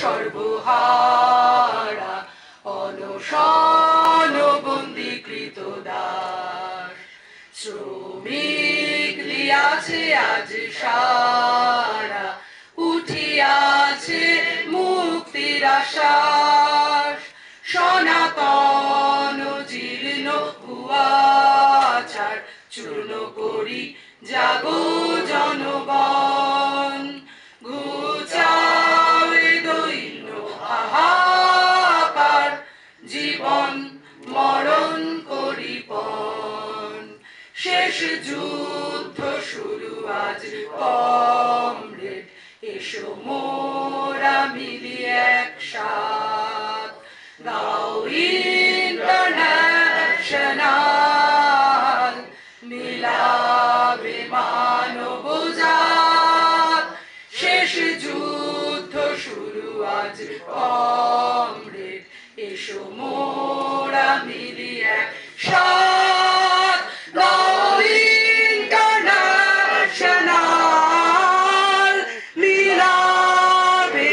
সর্বহারা অনশন বন্দীকৃত দাস শ্রমিক লিয়াছে আজ সারা উঠিয়াছে মুক্তির আশ্বাস সনাতন জীর্ণ ভুয়াচার চূর্ণ করি জাগো জনগণ ঘুচাও এ দৈন্য হাহাকার জীবন মরণ করিপন শেষ যুদ্ধ শুরু আজ কমরেড এসো মোরা মিলি একসাথ গাও ইন্টারন্যাশনাল মিলাবে মানবজাত শেষ যুদ্ধ শুরু আজ কমরেড এসো মোরা মিলি একসাথ গাও ইন্টারন্যাশনাল মিলাবে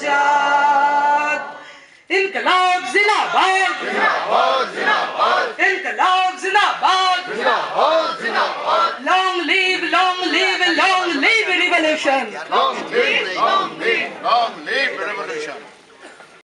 মানবজাত ইনকলাব জিন্দাবাদ জিন্দাবাদ জিন্দাবাদ ইনকলাব জিন্দাবাদ জিন্দাবাদ জিন্দাবাদ long live revolution long live revolution